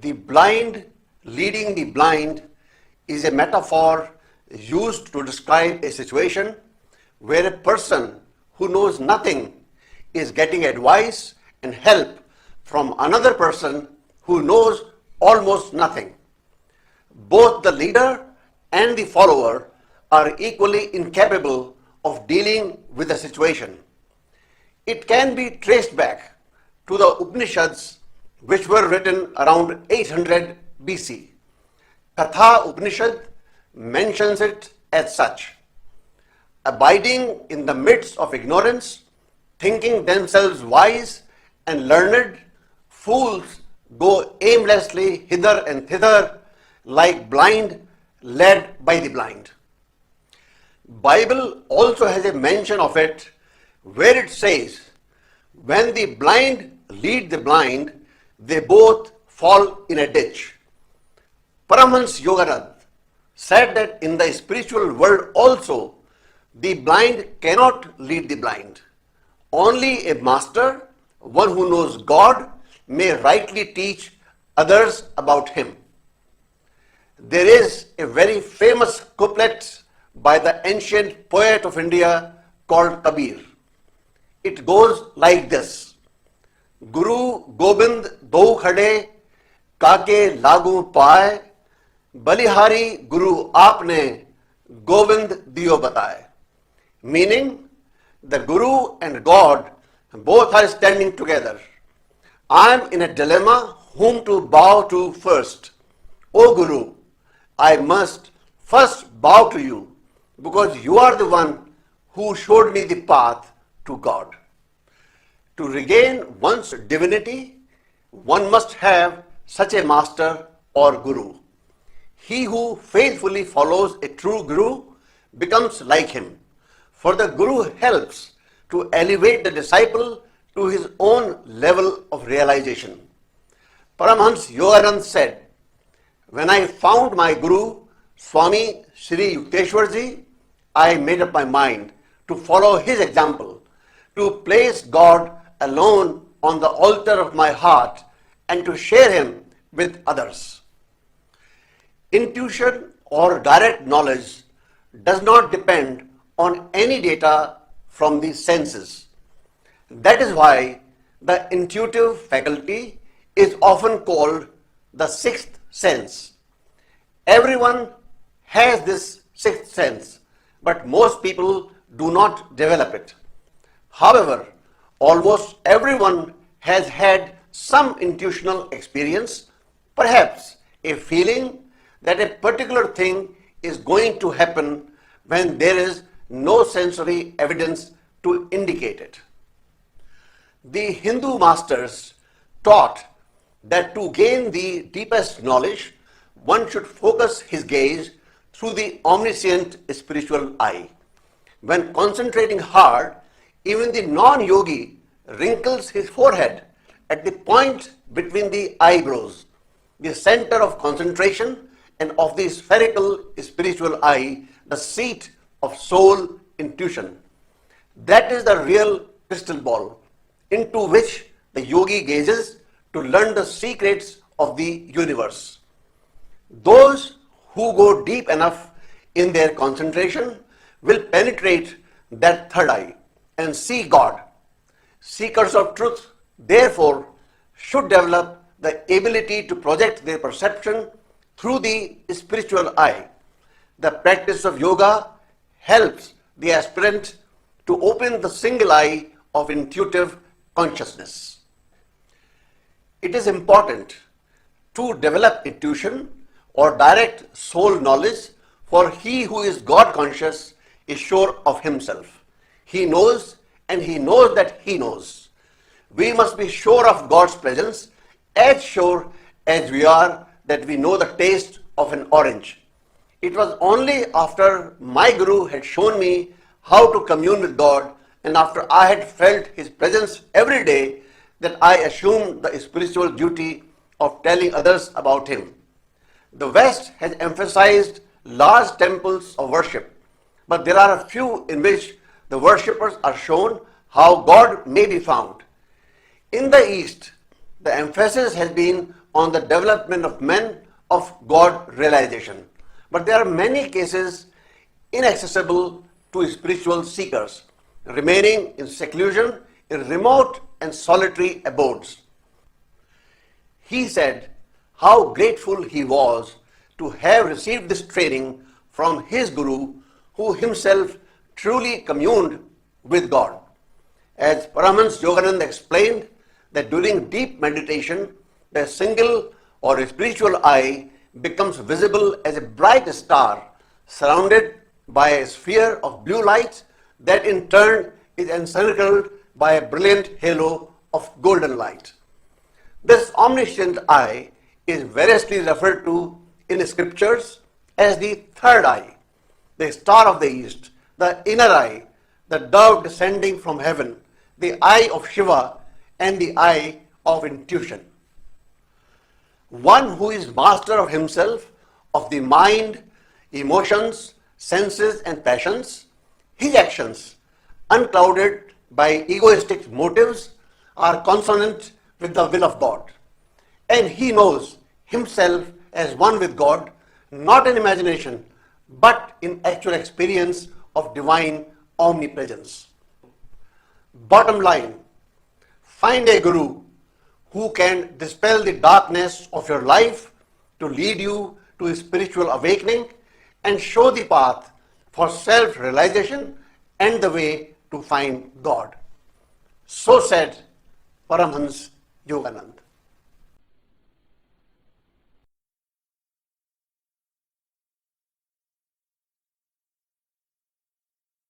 The blind leading the blind is a metaphor used to describe a situation where a person who knows nothing is getting advice and help from another person who knows almost nothing. Both the leader and the follower are equally incapable of dealing with the situation. It can be traced back to the Upanishads, which were written around 800 BC. Katha Upanishad mentions it as such. Abiding in the midst of ignorance, thinking themselves wise and learned, fools go aimlessly hither and thither like blind led by the blind. Bible also has a mention of it where it says, when the blind lead the blind, they both fall in a ditch. Paramhans Yogananda said that in the spiritual world also, the blind cannot lead the blind. Only a master, one who knows God, may rightly teach others about Him. There is a very famous couplet by the ancient poet of India called Kabir. It goes like this: Guru Gobind do khade, kake lagu paye, balihari Guru aapne, Gobind diyo bataye. Meaning, the Guru and God both are standing together. I am in a dilemma whom to bow to first. O Guru, I must first bow to you because you are the one who showed me the path to God. To regain one's divinity, one must have such a master or guru. He who faithfully follows a true guru becomes like him, for the guru helps to elevate the disciple to his own level of realization. Paramhans Yogananda said, when I found my guru, Swami Sri Yukteswarji, I made up my mind to follow his example, to place God alone on the altar of my heart and to share Him with others. Intuition or direct knowledge does not depend on any data from the senses. That is why the intuitive faculty is often called the sixth sense. Everyone has this sixth sense, but most people do not develop it. However, almost everyone has had some intuitional experience, perhaps a feeling that a particular thing is going to happen when there is no sensory evidence to indicate it. The Hindu masters taught that to gain the deepest knowledge, one should focus his gaze through the omniscient spiritual eye. When concentrating hard, even the non-yogi wrinkles his forehead at the point between the eyebrows, the center of concentration and of the spherical spiritual eye, the seat of soul intuition. That is the real crystal ball into which the yogi gazes to learn the secrets of the universe. Those who go deep enough in their concentration will penetrate that third eye and see God. Seekers of truth, therefore, should develop the ability to project their perception through the spiritual eye. The practice of yoga helps the aspirant to open the single eye of intuitive consciousness. It is important to develop intuition or direct soul knowledge, for he who is God conscious is sure of himself. He knows and he knows that he knows. We must be sure of God's presence, as sure as we are that we know the taste of an orange. It was only after my guru had shown me how to commune with God and after I had felt his presence every day that I assumed the spiritual duty of telling others about him. The West has emphasized large temples of worship, but there are a few in which the worshippers are shown how God may be found. In the East, the emphasis has been on the development of men of God realization. But there are many cases inaccessible to spiritual seekers, remaining in seclusion in remote and solitary abodes. He said how grateful he was to have received this training from his Guru, who himself truly communed with God. As Paramhans Yogananda explained, that during deep meditation, the single or spiritual eye becomes visible as a bright star surrounded by a sphere of blue light that in turn is encircled by a brilliant halo of golden light. This omniscient eye is variously referred to in scriptures as the third eye, the star of the east, the inner eye, the dove descending from heaven, the eye of Shiva, and the eye of intuition. One who is master of himself, of the mind, emotions, senses, and passions, his actions, unclouded by egoistic motives, are consonant with the will of God. And he knows himself as one with God, not in imagination, but in actual experience of divine omnipresence. Bottom line, find a guru who can dispel the darkness of your life to lead you to a spiritual awakening and show the path for self-realization and the way to find God. So said Paramhans Yogananda.